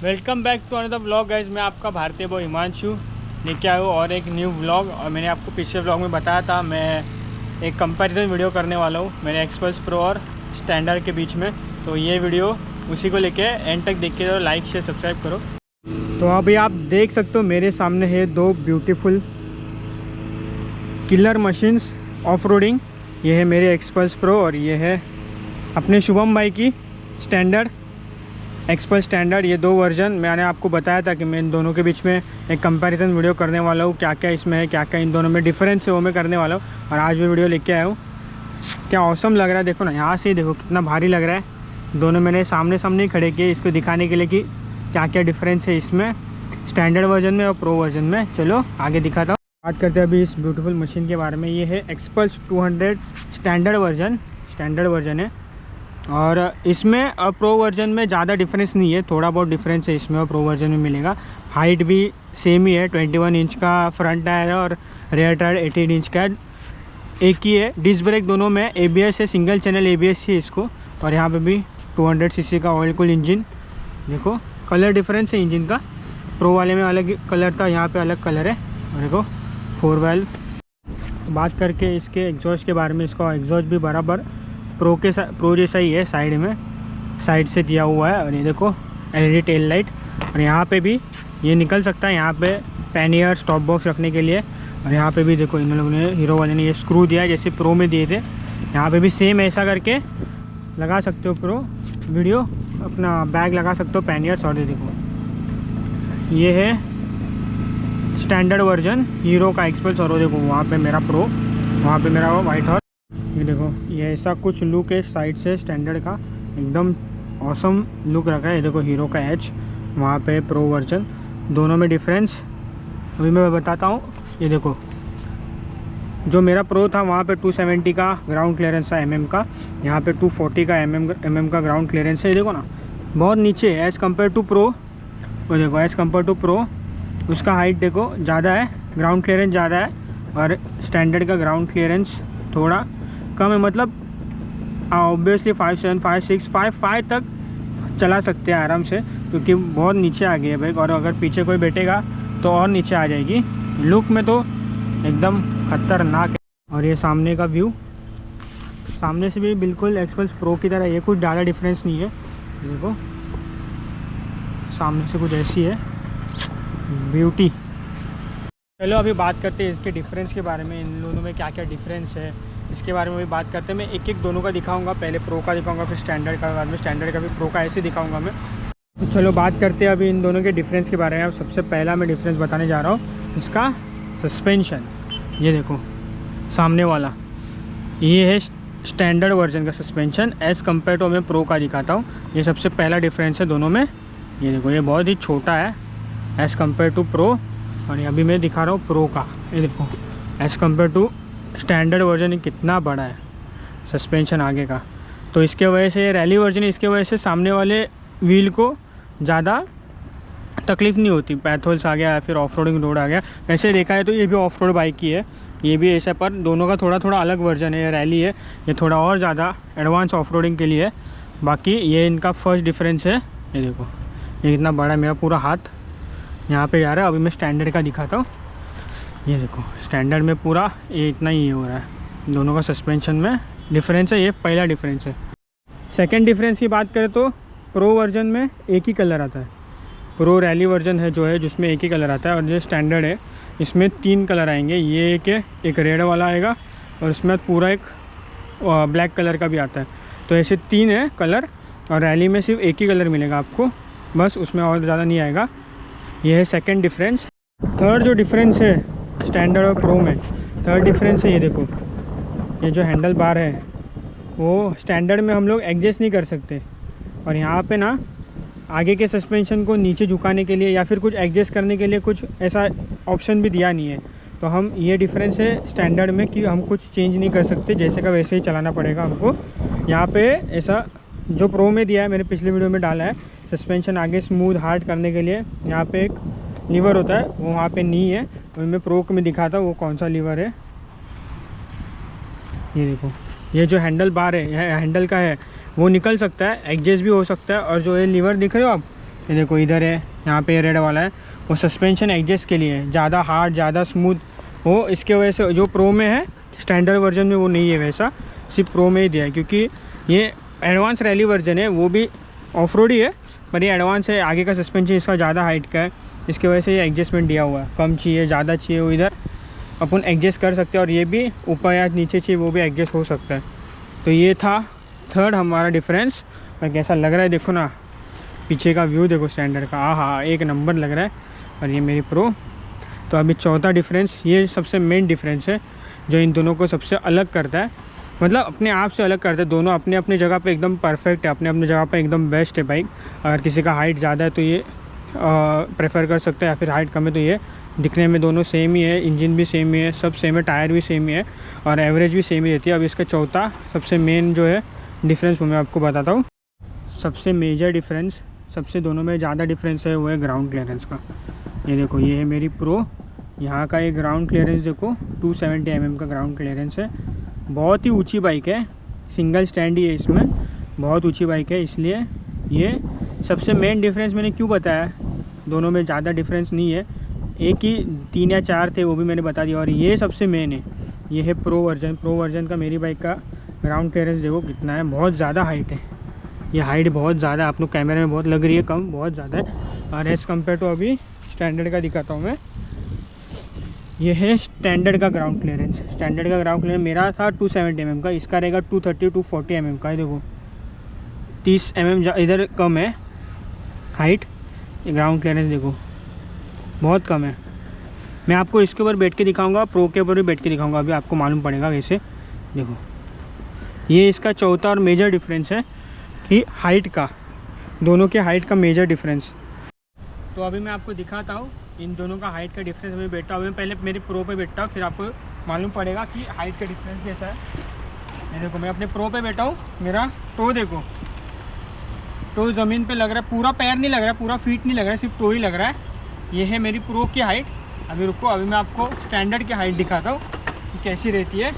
Welcome back to another vlog guys. मैं आपका भारतीय बॉय हिमांशु लेके आया हूँ और एक न्यू व्लॉग। और मैंने आपको पिछले व्लॉग में बताया था मैं एक कंपैरिजन वीडियो करने वाला हूँ मेरे एक्सपल्स प्रो और स्टैंडर्ड के बीच में। तो ये वीडियो उसी को लेके एंड तक देख के लाइक शेयर सब्सक्राइब करो। तो अभी आप देख सकते हो मेरे सामने है दो beautiful killer machines off roading. ये है मेरे एक्सपल्स प्रो और ये है अपने शुभम भाई की स्टैंडर्ड एक्सपल्स स्टैंडर्ड। ये दो वर्जन मैंने आपको बताया था कि मैं इन दोनों के बीच में एक कंपैरिजन वीडियो करने वाला हूँ। क्या क्या इसमें है, क्या क्या इन दोनों में डिफरेंस है, वो मैं करने वाला हूँ। और आज भी वीडियो लेके आया हूँ। क्या औसम लग रहा है, देखो ना, यहाँ से ही देखो कितना भारी लग रहा है। दोनों मैंने सामने सामने ही खड़े किए इसको दिखाने के लिए कि क्या क्या डिफरेंस है इसमें स्टैंडर्ड वर्जन में और प्रो वर्जन में। चलो आगे दिखाता हूँ। बात करते हैं अभी इस ब्यूटीफुल मशीन के बारे में। ये है एक्सपल्स 200 स्टैंडर्ड वर्जन है। और इसमें और प्रो वर्जन में ज़्यादा डिफरेंस नहीं है, थोड़ा बहुत डिफरेंस है इसमें और प्रो वर्जन में मिलेगा। हाइट भी सेम ही है, 21 इंच का फ्रंट टायर है और रेयर टायर 18 इंच का एक ही है। डिस्क ब्रेक दोनों में ABS है, सिंगल चैनल ABS है इसको। और यहाँ पे भी 200 सीसी का ऑयल कूल इंजन। देखो कलर डिफरेंस है इंजन का, प्रो वाले में अलग कलर था, यहाँ पे अलग कलर है। और देखो 4 वाल्व। बात करके इसके एग्जॉस्ट के बारे में, इसका एग्जॉस्ट भी बराबर प्रो जैसा ही है, साइड से दिया हुआ है। और ये देखो LED टेल लाइट। और यहाँ पे भी ये निकल सकता है, यहाँ पे पैनियर स्टॉप बॉक्स रखने के लिए। और यहाँ पे भी देखो इन लोगों ने, हीरो वाले ने ये स्क्रू दिया है जैसे प्रो में दिए थे। यहाँ पे भी सेम ऐसा करके लगा सकते हो प्रो वीडियो अपना बैग लगा सकते हो पैनियर्स। और ये देखो ये है स्टैंडर्ड वर्जन हीरो का एक्सपल्स। और वो देखो वहाँ पे मेरा प्रो, वहाँ पे मेरा वाइट हॉर्स। ये देखो ये ऐसा कुछ लुक है साइड से स्टैंडर्ड का, एकदम ऑसम लुक रखा है। ये देखो हीरो का H, वहाँ पे प्रो वर्जन। दोनों में डिफरेंस अभी मैं बताता हूँ। ये देखो जो मेरा प्रो था वहाँ पे 270 का ग्राउंड क्लियरेंस था MM का, यहाँ पे 240 का MM का ग्राउंड क्लियरेंस है। ये देखो ना बहुत नीचे है एज़ कम्पेयर टू प्रो। वो देखो एज़ कम्पेयर टू प्रो उसका हाइट देखो ज़्यादा है, ग्राउंड क्लियरेंस ज़्यादा है। और स्टैंडर्ड का ग्राउंड क्लियरेंस थोड़ा कम है, मतलब ऑब्वियसली 5.7 5.6 5.5 तक चला सकते हैं आराम से, क्योंकि बहुत नीचे आ गई है बाइक। और अगर पीछे कोई बैठेगा तो और नीचे आ जाएगी। लुक में तो एकदम खतरनाक है। और ये सामने का व्यू, सामने से भी बिल्कुल एक्सपल्स प्रो की तरह, ये कुछ ज़्यादा डिफरेंस नहीं है। देखो सामने से कुछ ऐसी है ब्यूटी। चलो अभी बात करते हैं इसके डिफरेंस के बारे में, इन दोनों में क्या क्या डिफरेंस है इसके बारे में भी बात करते हैं। मैं एक एक दोनों का दिखाऊंगा, पहले प्रो का दिखाऊंगा फिर स्टैंडर्ड का, बाद में स्टैंडर्ड का भी प्रो का, ऐसे दिखाऊंगा मैं। तो चलो बात करते हैं अभी इन दोनों के डिफरेंस के बारे में। अब सबसे पहला मैं डिफरेंस बताने जा रहा हूँ इसका सस्पेंशन। ये देखो सामने वाला ये है स्टैंडर्ड वर्जन का सस्पेंशन एज़ कम्पेयर टू मैं प्रो का दिखाता हूँ। ये सबसे पहला डिफरेंस है दोनों में। ये देखो ये बहुत ही छोटा है एज़ कम्पेयर टू प्रो। और अभी मैं दिखा रहा हूँ प्रो का, ये देखो as compare to standard version कितना बड़ा है सस्पेंशन आगे का। तो इसके वजह से रैली वर्जन, इसके वजह से सामने वाले व्हील को ज़्यादा तकलीफ़ नहीं होती। पैथोल्स आ गया या फिर ऑफ रोडिंग रोड आ गया, वैसे देखा है तो ये भी ऑफ रोड बाइक ही है, ये भी ऐसा, पर दोनों का थोड़ा थोड़ा अलग वर्जन है। ये रैली है, ये थोड़ा और ज़्यादा एडवांस ऑफ रोडिंग के लिए है। बाकी ये इनका फर्स्ट डिफरेंस है। ये देखो ये इतना बड़ा है, मेरा पूरा हाथ यहाँ पे जा रहा है। अभी मैं स्टैंडर्ड का दिखाता हूँ। ये देखो स्टैंडर्ड में पूरा ये इतना ही हो रहा है। दोनों का सस्पेंशन में डिफरेंस है, ये पहला डिफरेंस है। सेकंड डिफरेंस की बात करें तो प्रो वर्जन में एक ही कलर आता है। प्रो रैली वर्जन है जो है जिसमें एक ही कलर आता है, और जो स्टैंडर्ड है इसमें 3 कलर आएंगे। ये एक रेड वाला आएगा और इसमें पूरा एक ब्लैक कलर का भी आता है। तो ऐसे 3 है कलर, और रैली में सिर्फ एक ही कलर मिलेगा आपको, बस उसमें और ज़्यादा नहीं आएगा। ये है सेकेंड डिफरेंस। थर्ड जो डिफरेंस है स्टैंडर्ड और प्रो में, थर्ड डिफरेंस है ये देखो, ये जो हैंडल बार है वो स्टैंडर्ड में हम लोग एडजस्ट नहीं कर सकते। और यहाँ पे ना आगे के सस्पेंशन को नीचे झुकाने के लिए या फिर कुछ एडजस्ट करने के लिए कुछ ऐसा ऑप्शन भी दिया नहीं है। तो हम, ये डिफरेंस है स्टैंडर्ड में कि हम कुछ चेंज नहीं कर सकते, जैसे का वैसे ही चलाना पड़ेगा हमको। यहाँ पे ऐसा जो प्रो में दिया है, मैंने पिछले वीडियो में डाला है, सस्पेंशन आगे स्मूथ हार्ड करने के लिए यहाँ पे एक लीवर होता है, वो वहाँ पे नहीं है। तो मैं प्रो में दिखाता हूँ वो कौन सा लीवर है। ये देखो ये जो हैंडल बार है, यह हैंडल का है, वो निकल सकता है, एडजस्ट भी हो सकता है। और जो ये लीवर दिख रहे हो आप, ये देखो इधर है, यहाँ पे रेड वाला है, वो सस्पेंशन एडजस्ट के लिए है, ज़्यादा हार्ड ज़्यादा स्मूथ हो। इसके वजह से जो प्रो में है, स्टैंडर्ड वर्जन में वो नहीं है वैसा, सिर्फ प्रो में ही दिया है, क्योंकि ये एडवांस रैली वर्जन है, वो भी ऑफ रोड ही है पर ये एडवांस है। आगे का सस्पेंशन इसका ज़्यादा हाइट का है, इसकी वजह से ये एडजस्टमेंट दिया हुआ है। कम चाहिए ज़्यादा चाहिए वो इधर अपन एडजस्ट कर सकते हैं, और ये भी ऊपर या नीचे चाहिए वो भी एडजस्ट हो सकता है। तो ये था थर्ड हमारा डिफरेंस। और कैसा लग रहा है देखो ना, पीछे का व्यू देखो स्टैंडर्ड का, हाँ एक नंबर लग रहा है। और ये मेरी प्रो। तो अभी चौथा डिफरेंस, ये सबसे मेन डिफरेंस है जो इन दोनों को सबसे अलग करता है, मतलब अपने आप से अलग करते हैं। दोनों अपने अपने जगह पे एकदम परफेक्ट है, अपने अपने जगह पे एकदम बेस्ट है बाइक। अगर किसी का हाइट ज़्यादा है तो ये प्रेफर कर सकता है, या फिर हाइट कम है तो ये। दिखने में दोनों सेम ही है, इंजन भी सेम ही है, सब सेम है, टायर भी सेम ही है, और एवरेज भी सेम ही रहती है। अब इसका चौथा सबसे मेन जो है डिफरेंस वो मैं आपको बताता हूँ। सबसे मेजर डिफरेंस, सबसे दोनों में ज़्यादा डिफरेंस है वो है ग्राउंड क्लियरेंस का। ये देखो ये है मेरी प्रो, यहाँ का ये ग्राउंड क्लियरेंस देखो 270 mm का ग्राउंड क्लियरेंस है। बहुत ही ऊंची बाइक है, सिंगल स्टैंड ही है इसमें, बहुत ऊंची बाइक है। इसलिए ये सबसे मेन डिफरेंस मैंने क्यों बताया, दोनों में ज़्यादा डिफरेंस नहीं है, एक ही 3 या 4 थे वो भी मैंने बता दिया। और ये सबसे मेन है, ये है प्रो वर्जन। प्रो वर्जन का मेरी बाइक का ग्राउंड क्लियरेंस देखो कितना है, बहुत ज़्यादा हाइट है। ये हाइट बहुत ज़्यादा है, आप लोग कैमरे में बहुत लग रही है कम, बहुत ज़्यादा है। और एज़ कम्पेयर टू अभी स्टैंडर्ड का दिखाता हूँ मैं, ये है स्टैंडर्ड का ग्राउंड क्लियरेंस। स्टैंडर्ड का ग्राउंड क्लियरेंस मेरा था 270 mm का, इसका रहेगा 230-240 mm का है। देखो 30 mm इधर कम है हाइट, ये ग्राउंड क्लियरेंस देखो बहुत कम है। मैं आपको इसके ऊपर बैठ के दिखाऊंगा, प्रो के ऊपर भी बैठ के दिखाऊंगा, अभी आपको मालूम पड़ेगा कैसे। देखो ये इसका चौथा और मेजर डिफरेंस है कि हाइट का, दोनों के हाइट का मेजर डिफरेंस। तो अभी मैं आपको दिखाता हूँ इन दोनों का हाइट का डिफरेंस। अभी बैठा हूँ मैं, पहले मेरी प्रो पे बैठता हूँ, फिर आपको मालूम पड़ेगा कि हाइट का डिफरेंस कैसा है। ये देखो मैं अपने प्रो पे बैठा हूँ, मेरा टो देखो, टो ज़मीन पे लग रहा है, पूरा पैर नहीं लग रहा है, पूरा फीट नहीं लग रहा है, सिर्फ टो ही लग रहा है। ये है मेरी प्रो की हाइट। अभी रुको, अभी मैं आपको स्टैंडर्ड की हाइट दिखाता हूँ कि कैसी रहती है।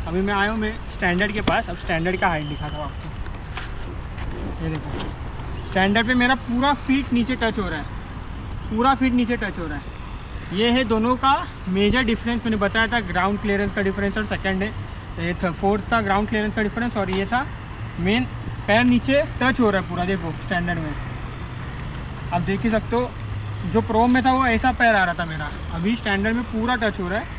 अभी मैं आया हूँ मैं स्टैंडर्ड के पास, अब स्टैंडर्ड का हाइट दिखाता हूँ आपको। ये देखो स्टैंडर्ड पे मेरा पूरा फीट नीचे टच हो रहा है, पूरा फीट नीचे टच हो रहा है। ये है दोनों का मेजर डिफरेंस, मैंने बताया था ग्राउंड क्लियरेंस का डिफरेंस, और सेकंड है ये था, फोर्थ था ग्राउंड क्लियरेंस का डिफरेंस, और ये था मेन पैर नीचे टच हो रहा है पूरा। देखो स्टैंडर्ड में आप देख ही सकते हो, जो प्रो में था वो ऐसा पैर आ रहा था मेरा, अभी स्टैंडर्ड में पूरा टच हो रहा है।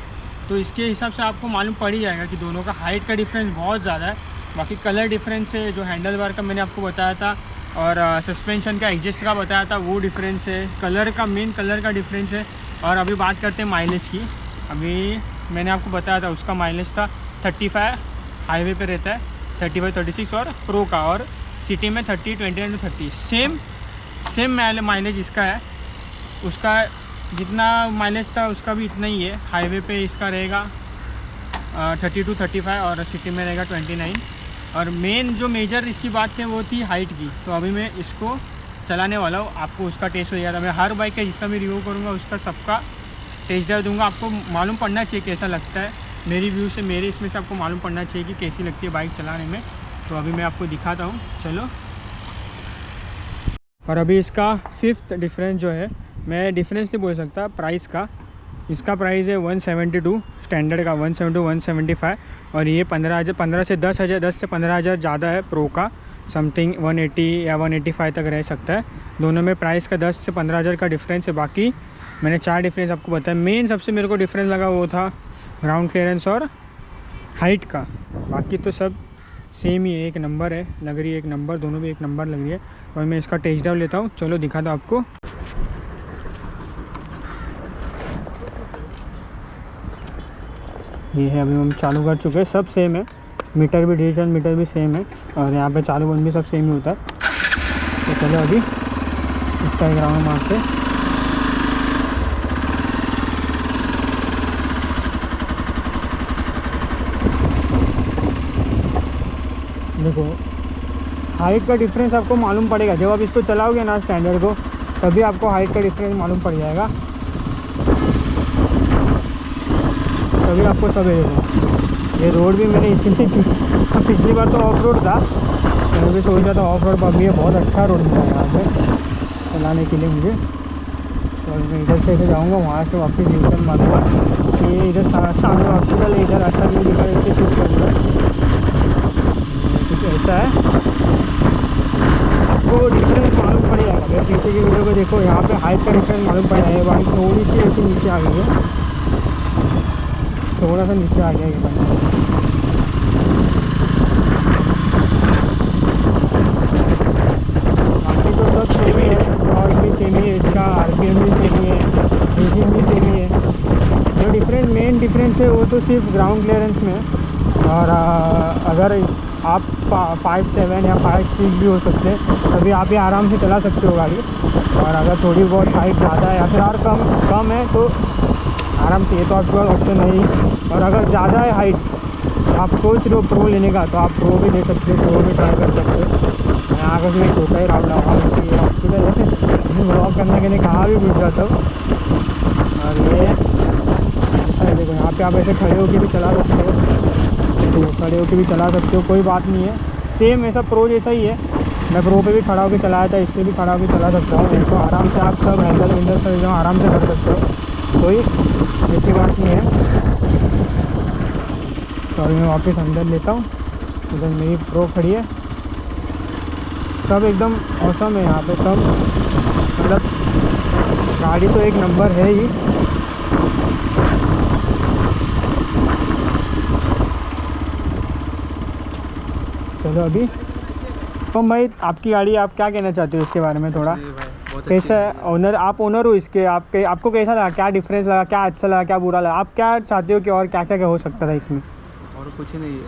तो इसके हिसाब से आपको मालूम पड़ ही जाएगा कि दोनों का हाइट का डिफरेंस बहुत ज़्यादा है। बाकी कलर डिफरेंस है, जो हैंडल बार का मैंने आपको बताया था, और सस्पेंशन का एडजस्ट का बताया था, वो डिफरेंस है। कलर का, मेन कलर का डिफरेंस है। और अभी बात करते हैं माइलेज की। अभी मैंने आपको बताया था उसका माइलेज था 35, हाईवे पे रहता है 35-36, और प्रो का, और सिटी में 30, 29-30 सेम माइलेज इसका है। उसका जितना माइलेज था उसका भी इतना ही है। हाईवे पे इसका रहेगा 32-35, और सिटी में रहेगा 29। और मेन जो मेजर इसकी बात थी वो थी हाइट की। तो अभी मैं इसको चलाने वाला हूँ, आपको उसका टेस्ट हो जाएगा। मैं हर बाइक का जितना भी रिव्यू करूँगा उसका सबका टेस्ट ड्राइव दूँगा। आपको मालूम पड़ना चाहिए कैसा लगता है, मेरी व्यू से, मेरे इसमें से आपको मालूम पड़ना चाहिए कि कैसी लगती है बाइक चलाने में। तो अभी मैं आपको दिखाता हूँ, चलो। और अभी इसका फिफ्थ डिफरेंस जो है, मैं डिफरेंस नहीं बोल सकता प्राइस का। इसका प्राइस है 172 स्टैंडर्ड का, 172-175, और ये 15 से 10 से 15 हज़ार ज़्यादा है प्रो का, समथिंग 180 या 185 तक रह सकता है। दोनों में प्राइस का 10 से 15 हज़ार का डिफरेंस है। बाकी मैंने 4 डिफरेंस आपको बताया। मेन सबसे मेरे को डिफरेंस लगा वो था ग्राउंड क्लियरेंस और हाइट का। बाकी तो सब सेम ही है, एक नंबर है, लग रही है एक नंबर, दोनों भी एक नंबर लग रही है। और मैं इसका टेस्ट ड्राइव लेता हूँ, चलो दिखाता हूँ आपको। ये है, अभी हम चालू कर चुके हैं, सब सेम है, मीटर भी, डिजिटल मीटर भी सेम है, और यहाँ पे चालू बंद भी सब सेम ही होता है। तो चलो अभी इसका एक राउंड मारते। देखो हाइट का डिफरेंस आपको मालूम पड़ेगा जब आप इसको चलाओगे ना स्टैंडर्ड को, तभी आपको हाइट का डिफरेंस मालूम पड़ जाएगा, तभी आपको सब है। ये रोड भी मैंने इसीलिए, पिछली बार तो ऑफ रोड था, मैं भी सोच रहा था ऑफ रोड, अभी ये बहुत अच्छा रोड मिला है यहाँ पे चलाने के लिए मुझे। तो मैं इधर से जाऊँगा, वहाँ से वापस न्यूटन मारूँगा। ये इधर सामने हॉस्पिटल है, इधर अच्छा व्यू दिखा इसके शूट करूँगा। कुछ ऐसा है, आपको डिफरेंस मालूम पड़ जाएगा। मेरे पीछे की वीडियो को देखो, यहाँ पे हाइट का डिफरेंस मालूम पड़ जाएगा। बाइक थोड़ी सी ऐसी नीचे आ गई है, थोड़ा सा नीचे आ गया ये बाइक। बाकी तो सब सेम ही है, और भी सेम ही है, इसका RPM भी सेम ही है, इंजन भी सेम ही है। जो मेन डिफरेंस है वो तो सिर्फ ग्राउंड क्लियरेंस में है। और अगर आप 5.7 या 5.6 भी हो सकते हैं, तभी आप ये आराम से चला सकते हो गाड़ी। और अगर थोड़ी बहुत हाइट ज़्यादा है या फिर और कम है तो आराम से, ये तो आपके पास ऑप्शन है ही। और अगर ज़्यादा है हाइट, आप सोच रहे हो प्रो लेने का, तो आप प्रो भी ले सकते हो, प्रो भी ट्राई कर सकते हो। मैं आगे से छोटा ही राउंड हॉस्पिटल है, ब्लॉग करने के लिए कहाँ भी पूछ जाता हूँ। और ये देखो, यहाँ पे आप ऐसे खड़े होकर भी चला सकते हो, तो खड़े होकर भी चला सकते हो, कोई बात नहीं है। सेम ऐसा प्रो जैसा ही है। मैं प्रो पे भी खड़ा होकर चलाया था, इस पर भी खड़ा होकर चला सकता हूँ। तो आराम से आप सब हैंडल वैंडल सब एकदम आराम से कर सकते हो, कोई ऐसी बात नहीं है। तो अभी मैं वापस अंदर लेता हूँ, उधर मेरी प्रो खड़ी है। सब एकदम औसम है यहाँ पे, सब मतलब गाड़ी तो एक नंबर है ही। चलो अभी तो भाई, आपकी गाड़ी, आप क्या कहना चाहते हो इसके बारे में थोड़ा? कैसा है? ओनर, आप ओनर हो इसके, आपको कैसा लगा, क्या डिफरेंस लगा, क्या अच्छा लगा, क्या बुरा लगा? आप क्या चाहते हो कि और क्या क्या हो सकता था इसमें? और कुछ नहीं,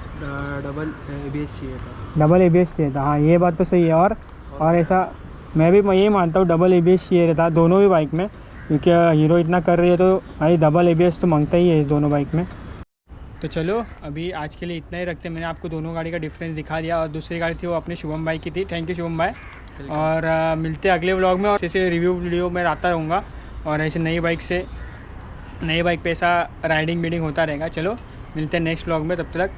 डबल ABS चाहिए था। डबल ABS चाहिए था, हाँ ये बात तो सही है। और ऐसा मैं भी यही मानता हूँ, डबल ABS चाहिए था दोनों भी बाइक में, क्योंकि हीरो इतना कर रही है तो भाई डबल ABS तो मांगता ही है इस दोनों बाइक में। तो चलो अभी आज के लिए इतना ही रखते हैं। मैंने आपको दोनों गाड़ी का डिफरेंस दिखा दिया, और दूसरी गाड़ी थी वो अपने शुभम भाई की थी। थैंक यू शुभम भाई। और मिलते हैं अगले व्लॉग में, और ऐसे रिव्यू वीडियो में आता रहूँगा, और ऐसे नई बाइक पे ऐसा राइडिंग बीडिंग होता रहेगा। चलो मिलते हैं नेक्स्ट व्लॉग में, तब तक